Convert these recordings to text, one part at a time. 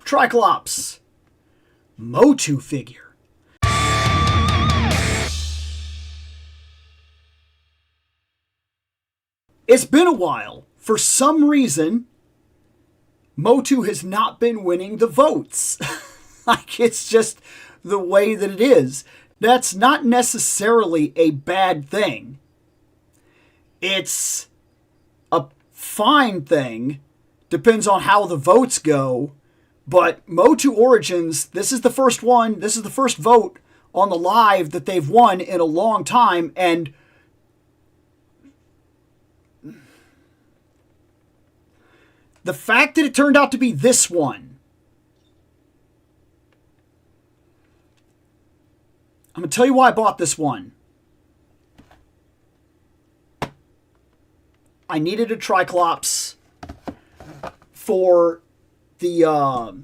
Tri-Klops MOTU figure. It's been a while. For some reason, MOTU has not been winning the votes. Like, it's just the way that it is. That's not necessarily a bad thing. It's a fine thing. Depends on how the votes go. But MOTU Origins, this is the first one. This is the first vote on the live that they've won in a long time. And the fact that it turned out to be this one, I'm going to tell you why I bought this one. I needed a Tri-Klops for the, oh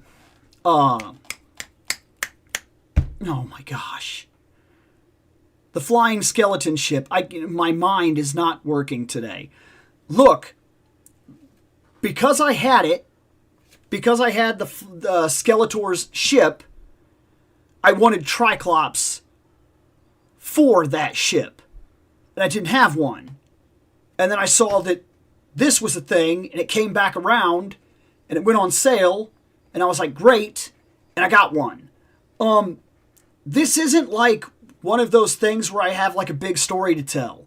my gosh. The flying skeleton ship. My mind is not working today. Look, because I had it, because I had the Skeletor's ship, I wanted Tri-Klops for that ship. And I didn't have one. And then I saw that this was a thing, and it came back around, and it went on sale, and I was like, great, and I got one. This isn't like one of those things where I have like a big story to tell.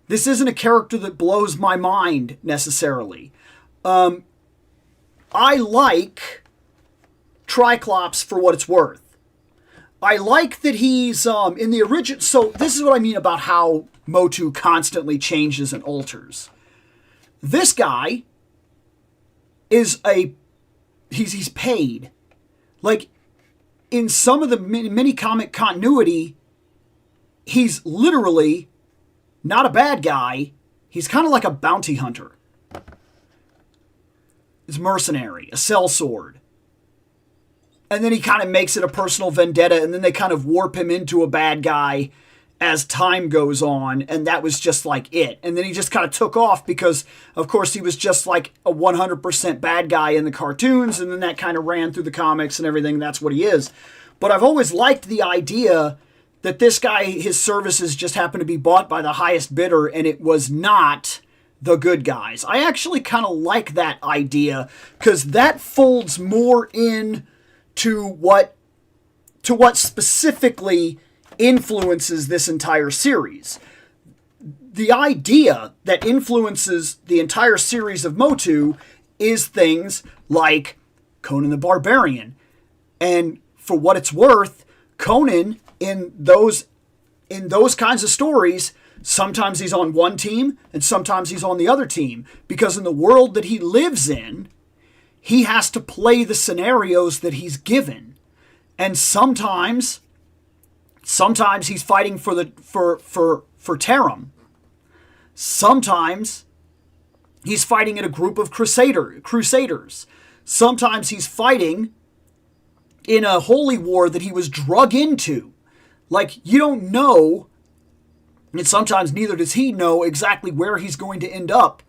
This isn't a character that blows my mind necessarily. I like Tri-Klops for what it's worth. I like that he's in the original. So this is what I mean about how MOTU constantly changes and alters. This guy is he's paid. Like, in some of the mini comic continuity, he's literally not a bad guy. He's kind of like a bounty hunter. He's a mercenary, a sellsword. And then he kind of makes it a personal vendetta, and then they kind of warp him into a bad guy as time goes on, and that was just like it. And then he just kind of took off because, of course, he was just like a 100% bad guy in the cartoons, and then that kind of ran through the comics and everything. That's what he is. But I've always liked the idea that this guy, his services just happened to be bought by the highest bidder, and it was not the good guys. I actually kind of like that idea because that folds more in to what specifically influences this entire series. The idea that influences the entire series of MOTU is things like Conan the Barbarian. And for what it's worth, Conan in those kinds of stories, sometimes he's on one team and sometimes he's on the other team, because in the world that he lives in, he has to play the scenarios that he's given. And sometimes he's fighting for Tarum. Sometimes he's fighting in a group of crusaders. Sometimes he's fighting in a holy war that he was drug into. Like, you don't know, and sometimes neither does he know exactly where he's going to end up,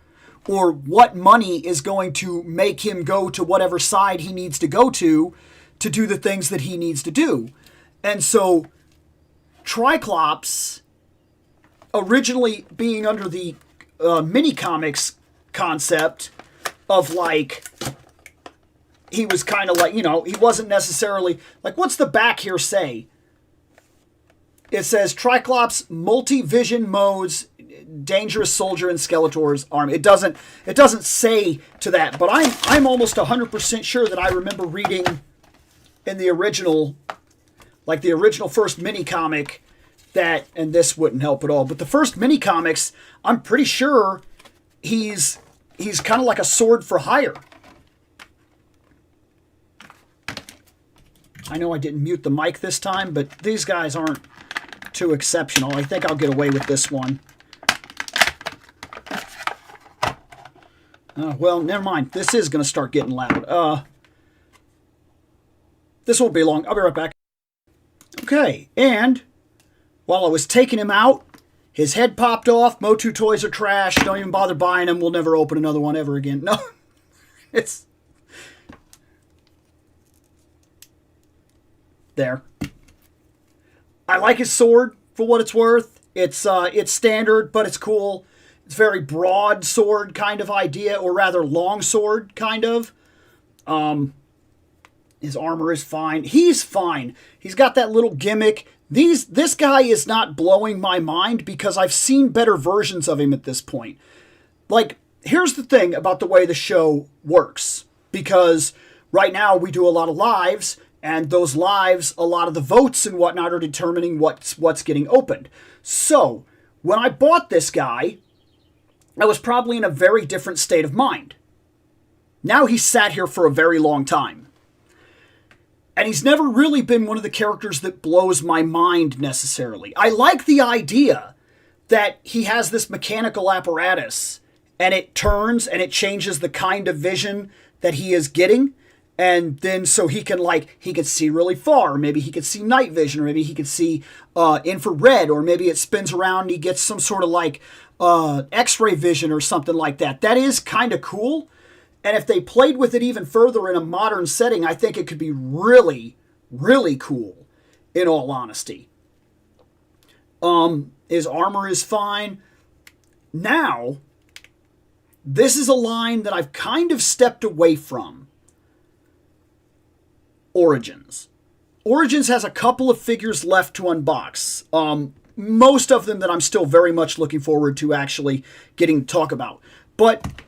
or what money is going to make him go to whatever side he needs to go to do the things that he needs to do. And so Tri-Klops, originally being under the mini-comics concept of, like, he was kind of like, he wasn't necessarily, like, what's the back here say? It says Tri-Klops multi-vision modes, dangerous soldier and Skeletor's arm. It doesn't say to that, but I'm almost 100% sure that I remember reading in the original, like the original first mini comic, that, and this wouldn't help at all, but the first mini comics, I'm pretty sure he's kind of like a sword for hire. I know I didn't mute the mic this time, but these guys aren't too exceptional. I think I'll get away with this one. Well, never mind. This is going to start getting loud. This won't be long. I'll be right back. Okay, and while I was taking him out, his head popped off. MOTU toys are trash. Don't even bother buying them. We'll never open another one ever again. No, it's... There. I like his sword for what it's worth. It's standard, but it's cool. It's very broad sword kind of idea, or rather long sword kind of. His armor is fine. He's fine. He's got that little gimmick. This guy is not blowing my mind because I've seen better versions of him at this point. Like, here's the thing about the way the show works. Because right now we do a lot of lives, and those lives, a lot of the votes and whatnot are determining what's getting opened. So, when I bought this guy, I was probably in a very different state of mind. Now he's sat here for a very long time. And he's never really been one of the characters that blows my mind necessarily. I like the idea that he has this mechanical apparatus and it turns and it changes the kind of vision that he is getting. And then so he can see really far, or maybe he could see night vision, or maybe he could see infrared, or maybe it spins around and he gets some sort of x-ray vision or something like that. That is kind of cool. And if they played with it even further in a modern setting, I think it could be really, really cool, in all honesty. His armor is fine. Now, this is a line that I've kind of stepped away from. Origins. Origins has a couple of figures left to unbox. Most of them that I'm still very much looking forward to actually getting to talk about. But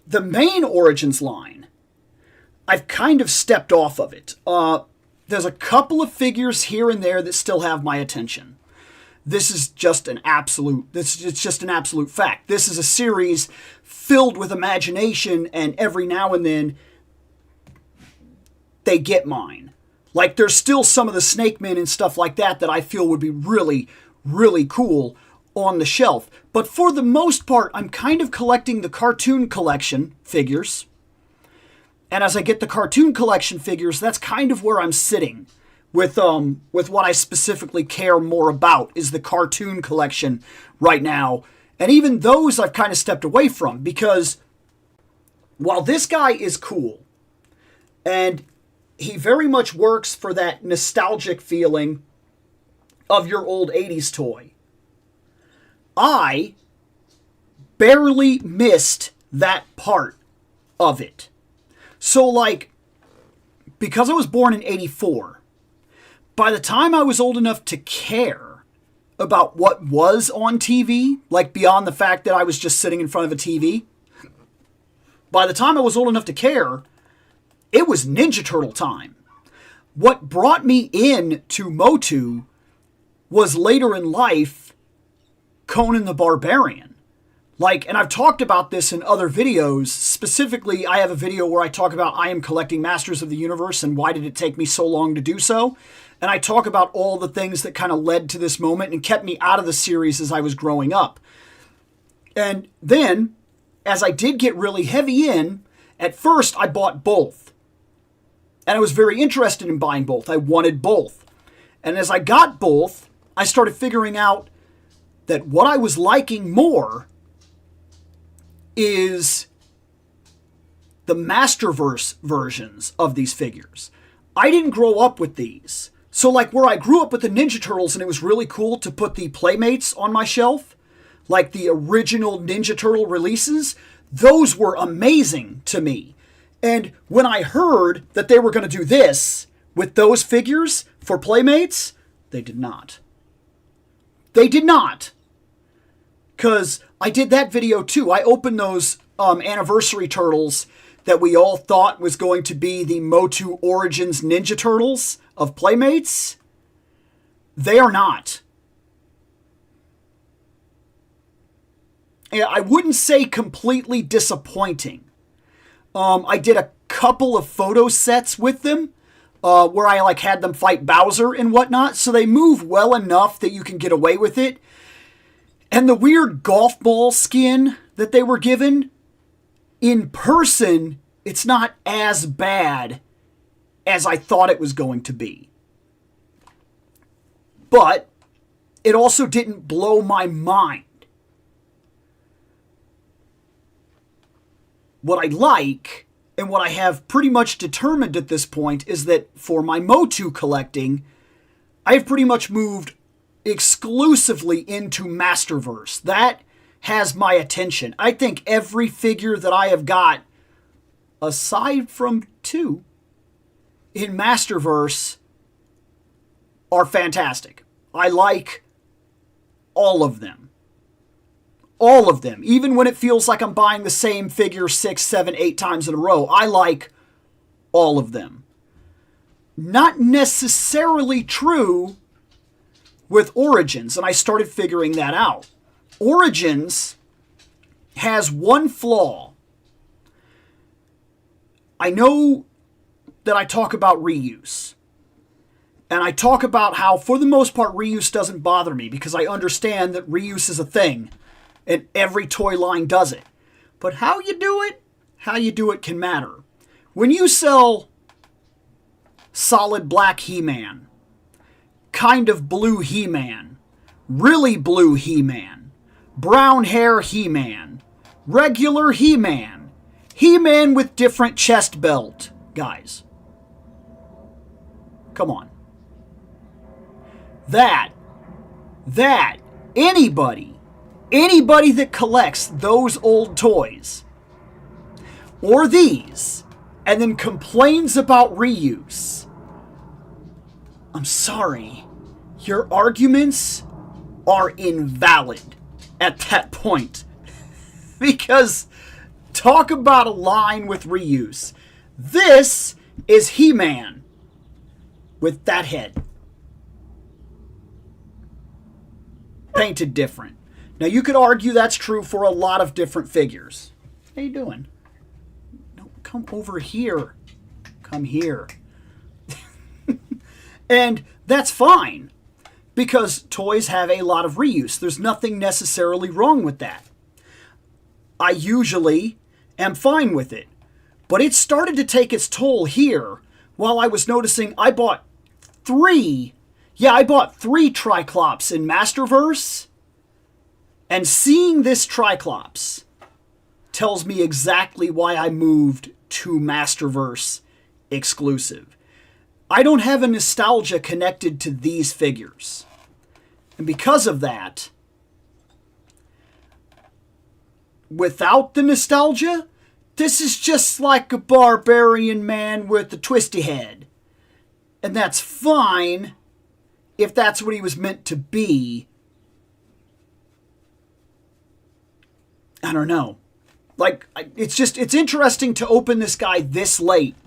the main Origins line, I've kind of stepped off of it. There's a couple of figures here and there that still have my attention. This is just an absolute fact. This is a series filled with imagination, and every now and then they get mine. Like, there's still some of the Snake Men and stuff like that I feel would be really, really cool on the shelf. But for the most part, I'm kind of collecting the cartoon collection figures. And as I get the cartoon collection figures, that's kind of where I'm sitting with what I specifically care more about is the cartoon collection right now. And even those I've kind of stepped away from, because while this guy is cool and he very much works for that nostalgic feeling of your old 80s toy, I barely missed that part of it. So, like, because I was born in 84, by the time I was old enough to care about what was on TV, like beyond the fact that I was just sitting in front of a TV, by the time I was old enough to care, it was Ninja Turtle time. What brought me in to MOTU was later in life Conan the Barbarian. Like, and I've talked about this in other videos. Specifically, I have a video where I talk about I am collecting Masters of the Universe and why did it take me so long to do so. And I talk about all the things that kind of led to this moment and kept me out of the series as I was growing up. And then, as I did get really heavy in, at first I bought both. And I was very interested in buying both. I wanted both. And as I got both, I started figuring out that what I was liking more is the Masterverse versions of these figures. I didn't grow up with these. So like where I grew up with the Ninja Turtles and it was really cool to put the Playmates on my shelf, like the original Ninja Turtle releases, those were amazing to me. And when I heard that they were going to do this with those figures for Playmates, they did not. They did not. Because I did that video too. I opened those anniversary turtles that we all thought was going to be the MOTU Origins Ninja Turtles of Playmates. They are not. I wouldn't say completely disappointing. I did a couple of photo sets with them where I like had them fight Bowser and whatnot, so they move well enough that you can get away with it. And the weird golf ball skin that they were given, in person, it's not as bad as I thought it was going to be. But it also didn't blow my mind. What I like and what I have pretty much determined at this point is that for my MOTU collecting, I've pretty much moved exclusively into Masterverse. That has my attention. I think every figure that I have got, aside from 2, in Masterverse are fantastic. I like all of them. All of them. Even when it feels like I'm buying the same figure 6, 7, 8 times in a row, I like all of them. Not necessarily true with Origins, and I started figuring that out. Origins has one flaw. I know that I talk about reuse. And I talk about how, for the most part, reuse doesn't bother me because I understand that reuse is a thing and every toy line does it. But how you do it can matter. When you sell solid black He-Man, kind of blue He-Man, really blue He-Man, brown hair He-Man, regular He-Man, He-Man with different chest belt, guys. Come on. That, anybody that collects those old toys, or these, and then complains about reuse, I'm sorry, your arguments are invalid at that point. Because talk about a line with reuse. This is He-Man with that head. Painted different. Now you could argue that's true for a lot of different figures. How you doing? No, come over here. Come here. And that's fine, because toys have a lot of reuse. There's nothing necessarily wrong with that. I usually am fine with it. But it started to take its toll here while I was noticing I bought 3 Tri-Klops in Masterverse, and seeing this Tri-Klops tells me exactly why I moved to Masterverse exclusive. I don't have a nostalgia connected to these figures. And because of that, without the nostalgia, this is just like a barbarian man with a twisty head. And that's fine if that's what he was meant to be. I don't know. Like, it's interesting to open this guy this late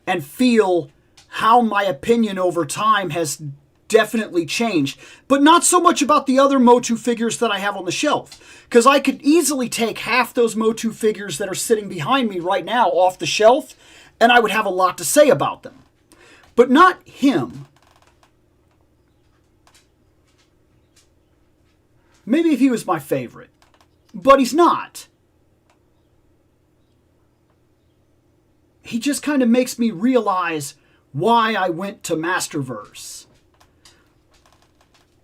and feel how my opinion over time has definitely changed. But not so much about the other MOTU figures that I have on the shelf. Because I could easily take half those MOTU figures that are sitting behind me right now off the shelf, and I would have a lot to say about them. But not him. Maybe if he was my favorite. But he's not. He just kind of makes me realize why I went to Masterverse.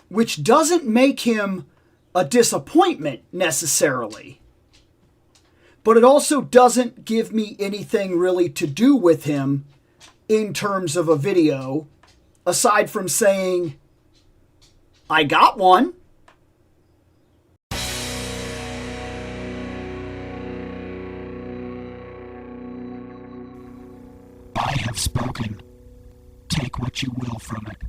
Which doesn't make him a disappointment necessarily. But it also doesn't give me anything really to do with him in terms of a video, aside from saying, I got one. I have spoken. Take what you will from it.